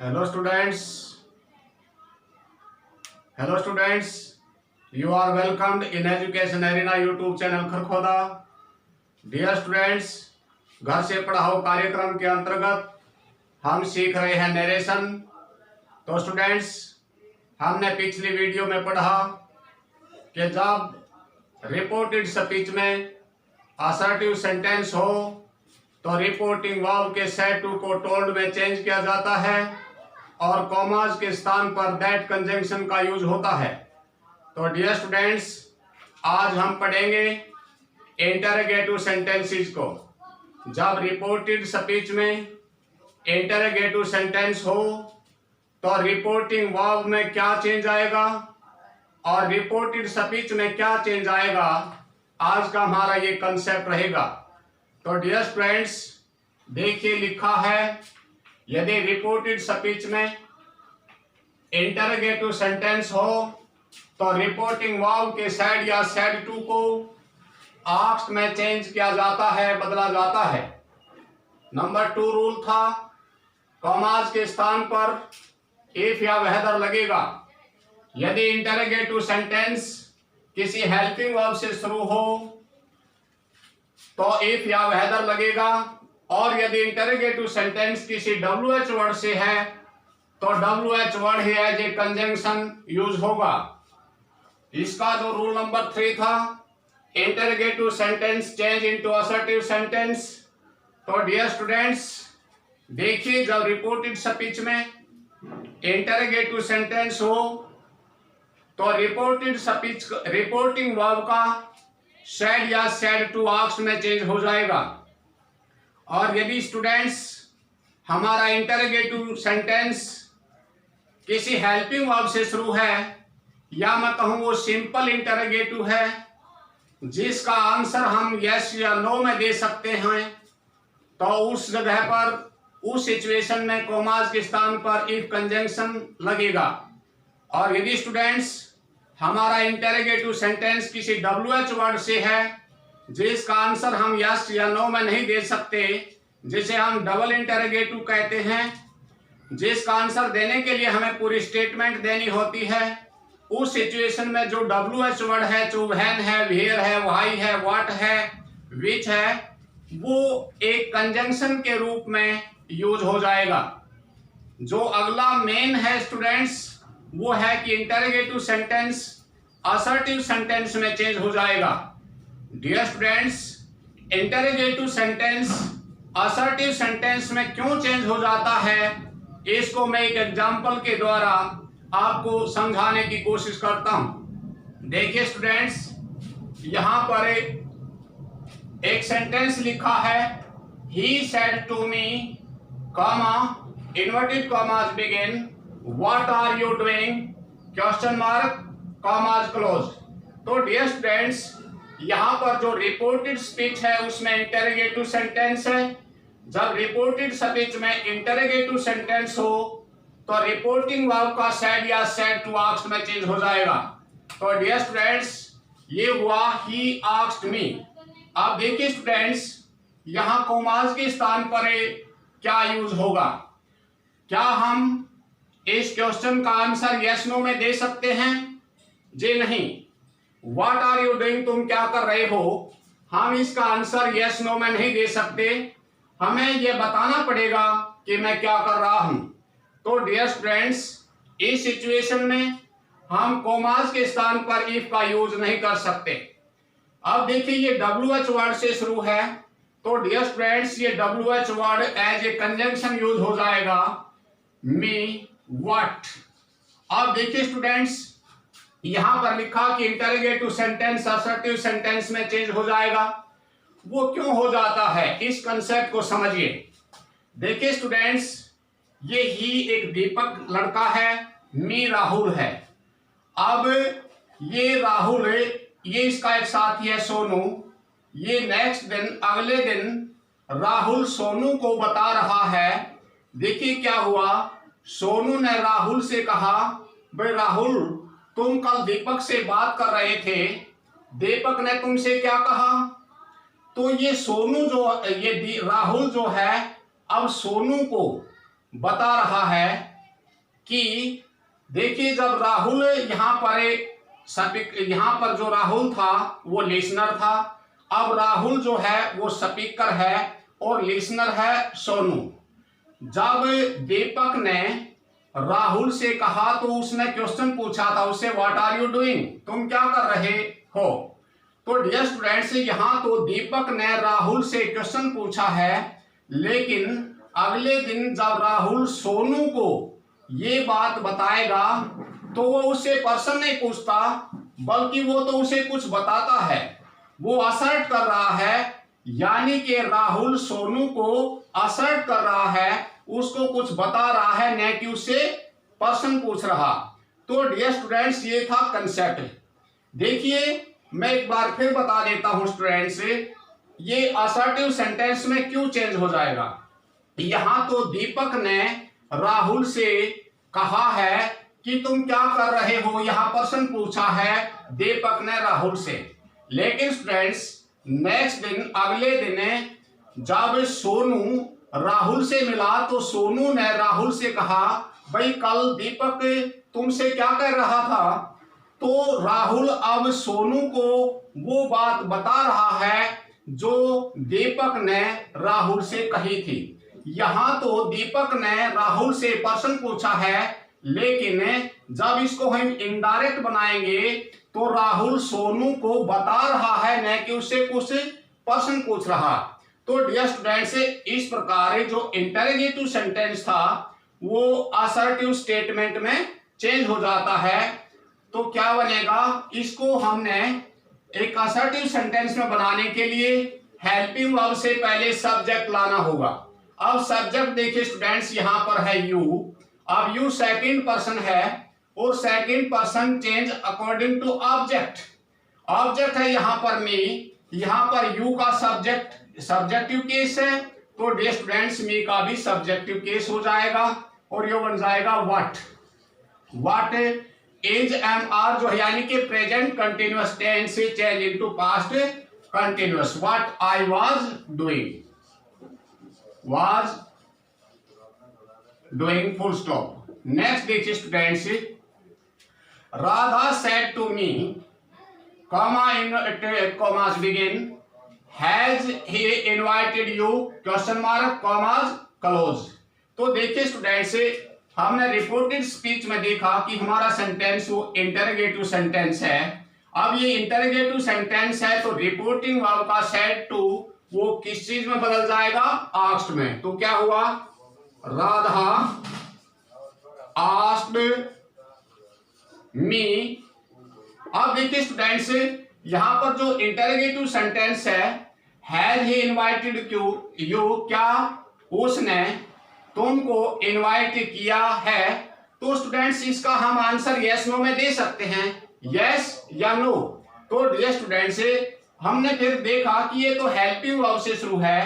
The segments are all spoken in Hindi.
Hello students. Hello students. You are welcomed in Education Arena YouTube channel Kharkhoda. Dear students, घर से पढ़ाओ कार्यक्रम के अंतर्गत हम सीख रहे हैं नरेशन. तो स्टूडेंट्स, हमने पिछली वीडियो में पढ़ा कि जब रिपोर्टेड स्पीच में असर्टिव सेंटेंस हो तो रिपोर्टिंग वर्ब के सेड टू को टोल्ड में चेंज किया जाता है और कॉमाज के स्थान पर दैट कंजंक्शन का यूज होता है. तो डियर स्टूडेंट्स, आज हम पढ़ेंगे इंटरोगेटिव सेंटेंसेस को. जब रिपोर्टेड स्पीच में इंटरोगेटिव सेंटेंस हो तो रिपोर्टिंग वर्ब में क्या चेंज आएगा और रिपोर्टेड स्पीच में क्या चेंज आएगा, आज का हमारा ये कंसेप्ट रहेगा. तो डियर स्टूडेंट्स, देखिए लिखा है, यदि रिपोर्टेड स्पीच में इंटरोगेटिव सेंटेंस हो तो रिपोर्टिंग वर्ब के सेड या सेड टू को आस्क्ड में चेंज किया जाता है, बदला जाता है. नंबर 2 रूल था, कॉमाज के स्थान पर इफ या वेदर लगेगा. यदि इंटरोगेटिव सेंटेंस किसी हेल्पिंग वर्ब से शुरू हो तो इफ या वेदर लगेगा, और यदि इंटरोगेटिव सेंटेंस किसी WH वर्ड से है तो WH वर्ड ही एज ए कंजंक्शन यूज होगा. इसका जो रूल नंबर 3 था, interrogative sentence change into assertive sentence. तो डियर स्टूडेंट्स, देखिए जब रिपोर्टेड स्पीच में इंटरोगेटिव सेंटेंस हो तो रिपोर्टेड स्पीच रिपोर्टिंग वर्ब का सेड या सेड टू आस्क्ड में चेंज हो जाएगा. और यदि स्टूडेंट्स हमारा इंटरोगेटिव सेंटेंस किसी हेल्पिंग वर्ब से शुरू है या मैं कहूं वो सिंपल इंटरोगेटिव है जिसका आंसर हम यस या नो में दे सकते हैं, तो उस जगह पर उस सिचुएशन में कॉमाज के स्थान पर इफ कंजंक्शन लगेगा. और यदि स्टूडेंट्स हमारा इंटरोगेटिव सेंटेंस किसी WH वर्ड से है जिसका आंसर हम यस या नो में नहीं दे सकते, जिसे हम डबल इंटरोगेटिव कहते हैं, जिसका आंसर देने के लिए हमें पूरी स्टेटमेंट देनी होती है, उस सिचुएशन में जो WH वर्ड है, जो व्हेन है, वेयर है, व्हाई है, व्हाट है, विच है, वो एक कंजंक्शन के रूप में यूज हो जाएगा. जो अगला मेन है स्टूडेंट्स, वो है कि इंटरोगेटिव सेंटेंस असर्टिव सेंटेंस में चेंज हो जाएगा. Dear students, interrogative sentence assertive sentence में क्यों चेंज हो जाता है, इसको मैं एक एग्जांपल के द्वारा आपको समझाने की कोशिश करता हूं. देखिए स्टूडेंट्स, यहां पर एक सेंटेंस लिखा है, he said to me, comma, inverted commas begin, what are you doing, question mark, commas close. तो डियर स्टूडेंट्स, यहां पर जो रिपोर्टेड स्पीच है उसमें इंटरोगेटिव सेंटेंस है. जब रिपोर्टेड स्पीच में इंटरोगेटिव सेंटेंस हो तो रिपोर्टिंग वर्ब का सेड या सेड टू आस्क्ड में चेंज हो जाएगा. तो डियर स्टूडेंट्स, ये हुआ ही आस्क्ड मी. अब देखिए स्टूडेंट्स, यहां कॉमास के स्थान पर क्या यूज होगा. क्या हम इस क्वेश्चन का आंसर यस नो में दे सकते हैं? जी नहीं. व्हाट आर यू डूइंग, तुम क्या कर रहे हो, हम इसका आंसर यस नो में नहीं दे सकते. हमें यह बताना पड़ेगा कि मैं क्या कर रहा हूं. तो डियर स्टूडेंट्स, इस सिचुएशन में हम कॉमास के स्थान पर इफ का यूज नहीं कर सकते. अब देखिए ये WH वर्ड से शुरू है, तो डियर स्टूडेंट्स ये WH word as a conjunction use हो जाएगा, मी, व्हाट. अब देखिए स्टूडेंट्स, यहां पर लिखा कि इंटरोगेटिव सेंटेंस असर्टिव सेंटेंस में चेंज हो जाएगा. वो क्यों हो जाता है, इस कंसेप्ट को समझिए. देखिए स्टूडेंट्स, ये ही एक दीपक लड़का है, मी राहुल है. अब ये राहुल, ये इसका एक साथी है सोनू. ये नेक्स्ट दिन, अगले दिन राहुल सोनू को बता रहा है. देखिए क्या हुआ, सोनू ने राहुल से कहा, भाई राहुल, तुम कल दीपक से बात कर रहे थे, दीपक ने तुमसे क्या कहा. तो ये सोनू जो, ये राहुल जो है अब सोनू को बता रहा है कि देखिए जब राहुल यहाँ पर जो राहुल था वो लिसनर था, अब राहुल जो है वो स्पीकर है और लिसनर है सोनू। जब दीपक ने राहुल से कहा तो उसने क्वेश्चन पूछा था उससे, व्हाट आर यू डूइंग, तुम क्या कर रहे हो। तो डियर स्टूडेंट्स, यहाँ तो दीपक ने राहुल से क्वेश्चन पूछा है, लेकिन अगले दिन जब राहुल सोनू को ये बात बताएगा तो वो उससे पर्सन नहीं पूछता, बल्कि वो तो उसे कुछ बताता है, वो असर्ट कर रहा है, यानी कि राहुल सोनू को असर्ट कर रहा है, उसको कुछ बता रहा है, न कि उससे पर्सन पूछ रहा। तो डियर स्टूडेंट्स, ये था कंसेप्ट। देखिए मैं एक बार फिर बता देता हूं स्टूडेंट्स, ये असर्टिव सेंटेंस में क्यों चेंज हो जाएगा। यहां तो दीपक ने राहुल से कहा है कि तुम क्या कर रहे हो, यहां पर्सन पूछा है दीपक ने राहुल से। लेकिन स्टूडेंट्स नेक्स्ट दिन, अगले दिन जब सोनू राहुल से मिला तो सोनू ने राहुल से कहा, भाई कल दीपक तुमसे क्या कह रहा था। तो राहुल अब सोनू को वो बात बता रहा है जो दीपक ने राहुल से कही थी। यहां तो दीपक ने राहुल से पर्सन पूछा है, लेकिन जब इसको हम इनडायरेक्ट बनाएंगे तो राहुल सोनू को बता रहा है, न कि उससे कुछ पर्सन पूछ रहा। तो डियर स्टूडेंट्स, इस प्रकार जो इंटरोगेटिव सेंटेंस था वो असर्टिव स्टेटमेंट में चेंज हो जाता है। तो क्या बनेगा, इसको हमने एक असर्टिव सेंटेंस में बनाने के लिए हेल्पिंग वर्ब से पहले सब्जेक्ट लाना होगा। अब सब्जेक्ट देखिए स्टूडेंट्स, यहां पर है यू। अब यू सेकंड पर्सन है और second person change according to object. Object है यहां पर मी, यहां पर यू का सब्जेक्टिव केस है, तो डियर स्टूडेंट्स मी का भी सब्जेक्टिव केस हो जाएगा और ये बन जाएगा व्हाट इज एम आर जो है, यानी कि प्रेजेंट कंटिन्यूअस टेंस से change into past continuous. What I was doing full stop. Next देखिए students, Radha said to me, comma in commas begin, has he invited you, question mark, commas close। तो देखिए स्टूडेंट्स, हमने रिपोर्टेड स्पीच में देखा कि हमारा सेंटेंस वो इंटरोगेटिव सेंटेंस है। अब ये इंटरोगेटिव सेंटेंस है तो रिपोर्टिंग वर्ब का सेड टू वो किस चीज में बदल जाएगा, आस्क्ड में। तो क्या हुआ, राधा आस्क्ड मी। अब देखिए स्टूडेंट्स, यहां पर जो इंटरोगेटिव सेंटेंस है, हैज ही इनवाइटेड यू, क्या उसने तुमको इनवाइट किया है। तो स्टूडेंट्स इसका हम आंसर यस नो में दे सकते हैं, यस या नो। तो डियर स्टूडेंट्स, हमने फिर देखा कि ये तो हेल्पिंग वर्ब से शुरू है।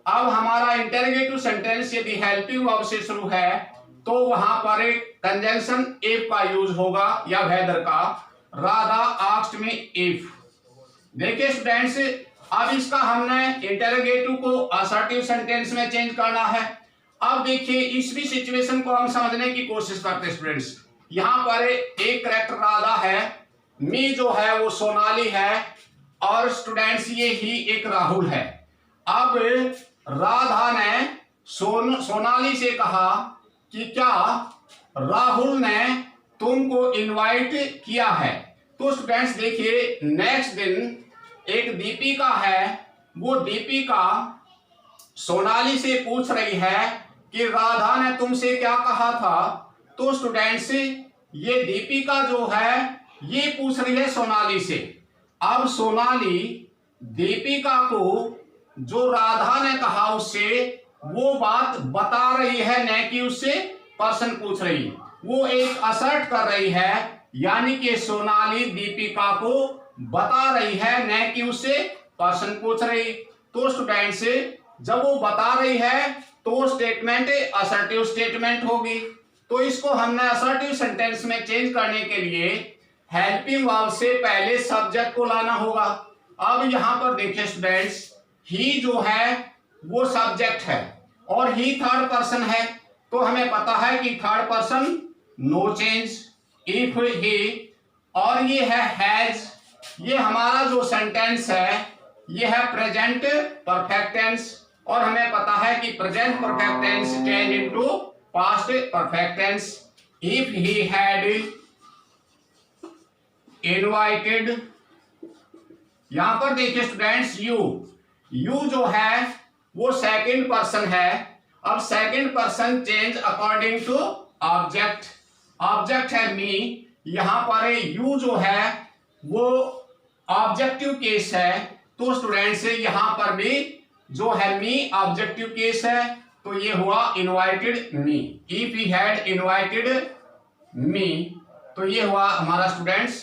अब हमारा इंटरोगेटिव सेंटेंस यदि हेल्पिंग वर्ब से शुरू है तो वहां पर एक कंजंक्शन इफ का यूज होगा या वेदर का। Radha asked me if. देखिए स्टूडेंट्स, अब इसका हमने इंटरोगेटिव को असर्टिव सेंटेंस में चेंज करना है। अब देखिए इस भी सिचुएशन को हम समझने की कोशिश करते हैं स्टूडेंट्स। यहां पर एक करेक्टर राधा है, मी जो है वो सोनाली है, और स्टूडेंट्स ये ही एक राहुल है। अब राधा ने सोनाली से कहा कि क्या राहुल ने तुमको इनवाइट किया है। तो स्टूडेंट्स देखिए नेक्स्ट दिन एक दीपिका है, वो दीपिका सोनाली से पूछ रही है कि राधा ने तुमसे क्या कहा था। तो स्टूडेंट्स ये दीपिका जो है ये पूछ रही है सोनाली से। अब सोनाली दीपिका को जो राधा ने कहा उससे वो बात बता रही है, न कि उससे पर्सन पूछ रही। वो एक असर्ट कर रही है, यानी कि सोनाली दीपिका को बता रही है, न कि उससे पर्सन पूछ रही। तो स्टूडेंट्स जब वो बता रही है तो स्टेटमेंट असर्टिव स्टेटमेंट होगी। तो इसको हमने असर्टिव सेंटेंस में चेंज करने के लिए हेल्पिंग वर्ब से पहले सब्जेक्ट को लाना होगा। अब यहां पर देखिए स्टूडेंट्स, ही जो है वो सब्जेक्ट है और ही थर्ड पर्सन है। तो हमें पता है कि third person no change. If he, और ये है हैज, ये हमारा जो सेंटेंस है ये है प्रेजेंट परफेक्ट टेंस, और हमें पता है कि present perfect tense change into past perfect tense. If he had invited, यहां पर देखिए स्टूडेंट्स, यू जो है वो सेकंड पर्सन है। अब second person change according to object, object है मी, यहां पर यू जो है वो ऑब्जेक्टिव केस है, तो स्टूडेंट से यहां पर भी जो है मी ऑब्जेक्टिव केस है, तो ये हुआ invited me. If he had invited me, तो ये हुआ हमारा स्टूडेंट्स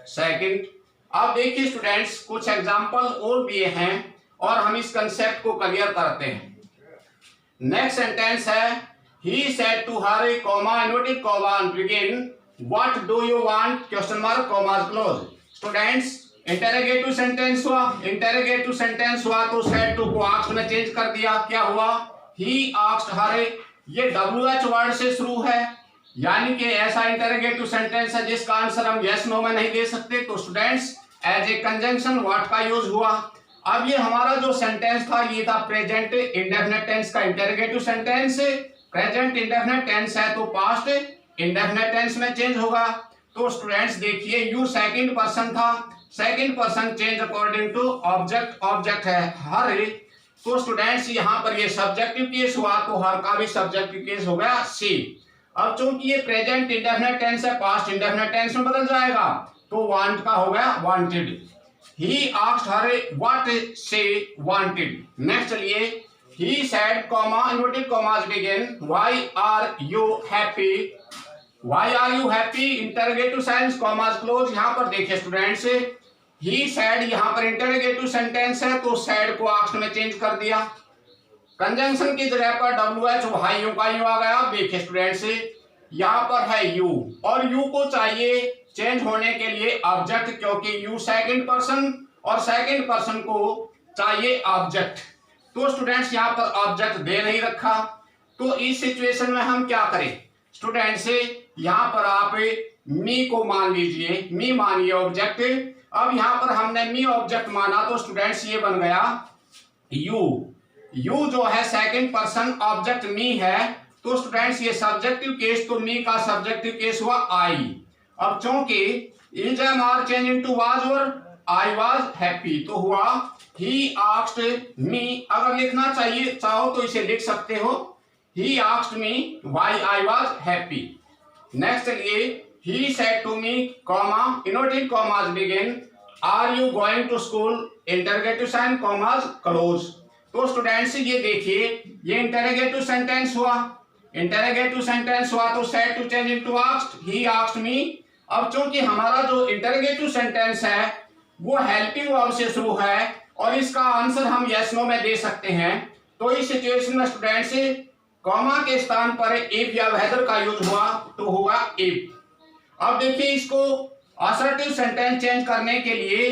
सेकंड। अब देखिए स्टूडेंट्स कुछ एग्जांपल और दिए हैं और हम इस कंसेप्ट को क्लियर करते हैं। नेक्स्ट सेंटेंस है he said to her comma inverted comma begin what do you want question mark comma close। Students interrogative sentence हुआ, इंटरोगेटिव सेंटेंस हुआ तो said to को asked में चेंज कर दिया, क्या हुआ he asked her, ये WH वर्ड से शुरू है, यानी कि ऐसा इंटरोगेटिव सेंटेंस है जिसका आंसर हम यस नो में नहीं दे सकते, तो students as a conjunction what का यूज हुआ। अब ये हमारा जो सेंटेंस था ये था प्रेजेंट इंडेफिनिट टेंस का interrogative sentence, present indefinite tense है तो पास्ट इंडेफिनिट टेंस में चेंज होगा। तो स्टूडेंट्स देखिए यू सेकंड पर्सन था, second person change according to object, object है हर, तो स्टूडेंट्स यहाँ पर ये सब्जेक्टिव केस हुआ तो हर का भी सब्जेक्टिव केस हो गया सी। अब चूंकि ये प्रेजेंट इंडेफिनिट टेंस है पास्ट इंडेफिनिट टेंस में बदल जाएगा, तो वांट का हो गया wanted. He asked her what she wanted। Next चलिए he said comma inverted commas begin why are you happy, why are you happy interrogative signs commas close। यहाँ पर देखिए स्टूडेंट्स he said यहाँ पर इंटरोगेटिव सेंटेंस है तो said को asked में चेंज कर दिया, कंजंक्शन की जगह पर WH वाई यू का यू आ गया। देखिए स्टूडेंट्स यहाँ पर है यू और यू को चाहिए चेंज होने के लिए ऑब्जेक्ट, क्योंकि यू सेकंड पर्सन और सेकंड पर्सन को चाहिए ऑब्जेक्ट, तो स्टूडेंट्स यहाँ पर ऑब्जेक्ट दे नहीं रखा, तो इस सिचुएशन में हम क्या करें स्टूडेंट्स, यहाँ पर आप मी को मान लीजिए, मी मानिए ऑब्जेक्ट। अब यहाँ पर हमने मी ऑब्जेक्ट माना तो स्टूडेंट्स ये बन गया यू जो है सेकंड पर्सन ऑब्जेक्ट मी है, तो स्टूडेंट्स ये सब्जेक्टिव केस, तो मी का सब्जेक्टिव केस हुआ आई। अब चूंकि is am are change into was और आई वाज हैप्पी, तो हुआ ही आस्क्ड मी। अगर लिखना चाहिए चाहो तो इसे लिख सकते हो he asked me why I was happy. Next चलिए he said to me comma inverted commas begin are you going to school interrogative sign commas close. तो स्टूडेंट्स ये देखिए ये इंटरोगेटिव सेंटेंस हुआ, इंटरोगेटिव सेंटेंस हुआ तो said to change into asked, he asked me. अब चूंकि हमारा जो इंटरोगेटिव सेंटेंस है वो हेल्पिंग वर्ब से शुरू है और इसका आंसर हम यस नो में दे सकते हैं, तो इस सिचुएशन में स्टूडेंट्स कॉमा के स्थान पर इफ या वेदर का यूज हुआ तो होगा इफ। अब देखिए इसको असर्टिव सेंटेंस चेंज करने के लिए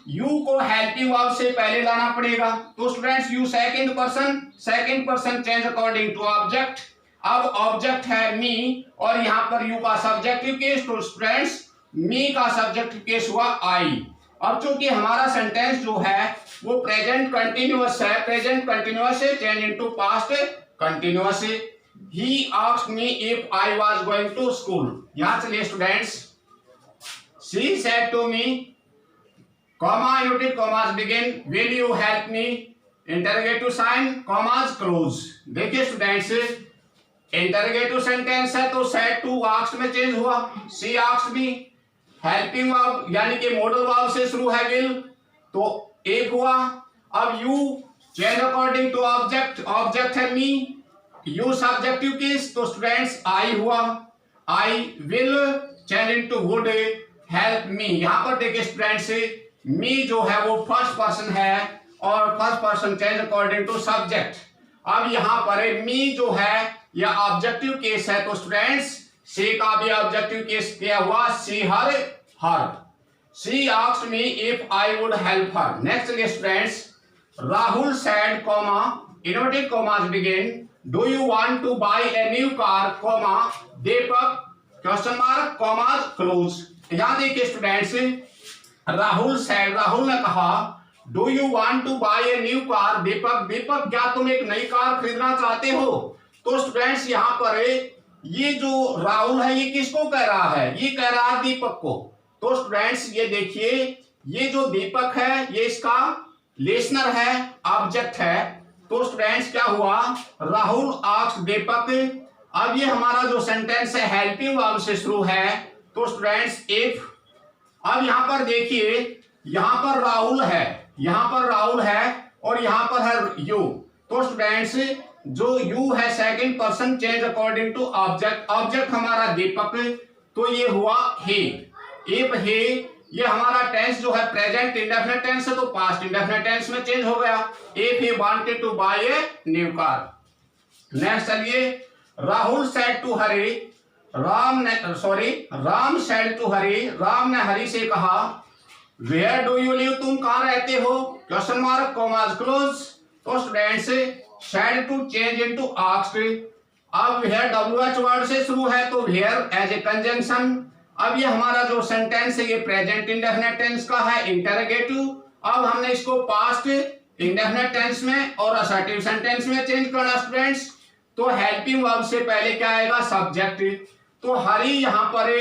यू को हेल्पिंग वर्ब से पहले लाना पड़ेगा, तो students you second person change according to object. अब ऑब्जेक्ट है मी और यहाँ पर यू का सब्जेक्टिव केस, तो स्टूडेंट्स मी का सब्जेक्टिव केस हुआ आई। अब चूंकि हमारा सेंटेंस जो है वो प्रेजेंट कंटिन्यूअस है, प्रेजेंट कंटिन्यूअस से change into past continuous. He asked me if I was going to school. यहां चलिए students she said to me comma inverted commas begin will you help me interrogative sign commas close. देखिए स्टूडेंट्स इंटरोगेटिव सेंटेंस है तो सेड टू आस्क्ड में चेंज हुआ, she asked me, helping verb यानी कि मॉडल वर्ब से शुरू है विल तो एक हुआ। अब you change according to object, object है मी, यू सब्जेक्टिव केस तो स्टूडेंट्स आई हुआ, I will change into would help me. यहां पर देखिए स्टूडेंट्स मी जो है वो फर्स्ट पर्सन है और first person change according to subject. अब यहां पर मी जो है या ऑब्जेक्टिव केस है तो स्टूडेंट्स सी का भी ऑब्जेक्टिव केस क्या हुआ, she her. She asked me if I would help her. Next students Rahul said comma inverted commas begin do you want to buy a new car comma Deepak question mark commas close. यहां देखिए स्टूडेंट्स, राहुल सेड, राहुल ने कहा do you want to buy a new car. Deepak, Deepak क्या तुम एक नई कार खरीदना चाहते हो। तो स्टूडेंट्स यहाँ पर ये जो राहुल है ये किसको कह रहा है, ये कह रहा है दीपक को। तो स्टूडेंट्स ये देखिए, ये जो दीपक है ये इसका लिसनर है, ऑब्जेक्ट है। तो स्टूडेंट्स क्या हुआ, राहुल आस्क्ड दीपक। अब ये हमारा जो सेंटेंस है हेल्पिंग वर्ब से शुरू है। तो स्टूडेंट्स इफ, अब यहां पर देखिए, यहां पर राहुल है, यहां पर राहुल है और यहां पर है यू। तो स्टूडेंट्स जो यू है second person change according to object, object हमारा दीपक, तो ये हुआ ही। इफ ही, ये हमारा टेंस जो है प्रेजेंट इंडेफिनिट टेंस है तो पास्ट इंडेफिनिट टेंस में चेंज हो गया। If he wanted to buy a new car. Next चलिए, Rahul said to Hari, Ram said to Hari, Ram ने हरी से कहा वेयर डू यू लिव, तुम कहां रहते हो। Question mark commas close. तो students said to change into asked. अब वेयर WH वर्ड से शुरू है तो वेयर एज ए कंजंक्शन। अब ये हमारा जो सेंटेंस है ये प्रेजेंट इंडेफिनिट टेंस का है, इंटरोगेटिव। अब हमने इसको पास्ट इंडेफिनिट टेंस में और असर्टिव सेंटेंस में चेंज करना स्टूडेंट्स। तो हेल्पिंग वर्ब से पहले क्या आएगा, सब्जेक्ट। तो हरी यहाँ पर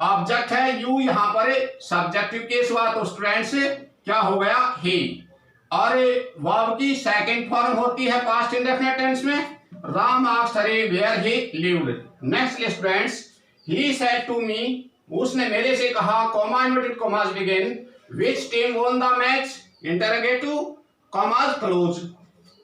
ऑब्जेक्ट है, यू यहाँ पर सब्जेक्टिव केस हुआ। तो स्टूडेंट्स क्या हो गया, ही। और वर्ब की सेकंड फॉर्म होती है पास्ट इंडेफिनिट टेंस में। Ram asked Hari where he lived. Next students, he said to me, उसने मेरे से कहा, comma inverted commas begin, which team won the match, interrogative commas close,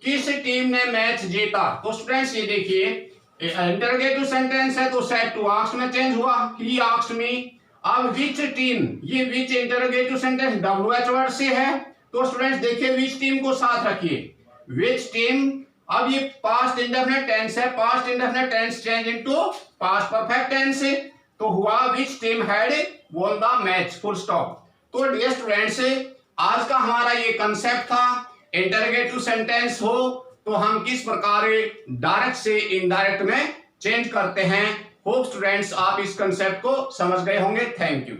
किस टीम ने मैच जीता। तो स्टूडेंट्स ये देखिए इंटरोगेटिव सेंटेंस है तो सेड टू आस्क्ड में चेंज हुआ, ही आस्क्ड मी। अब व्हिच टीम, ये which interrogative sentence WH word से है तो स्टूडेंट्स देखिए व्हिच टीम को साथ रखिए, व्हिच टीम। अब ये पास्ट इंडेफिनिट टेंस है, past indefinite tense change into past perfect tense तो हुआ which team had won the match, full stop. तो डियर स्टूडेंट्स, आज का हमारा ये कंसेप्ट था, इंटरोगेटिव सेंटेंस हो तो हम किस प्रकार डायरेक्ट से इनडायरेक्ट में चेंज करते हैं। होप स्टूडेंट्स आप इस कंसेप्ट को समझ गए होंगे। Thank you.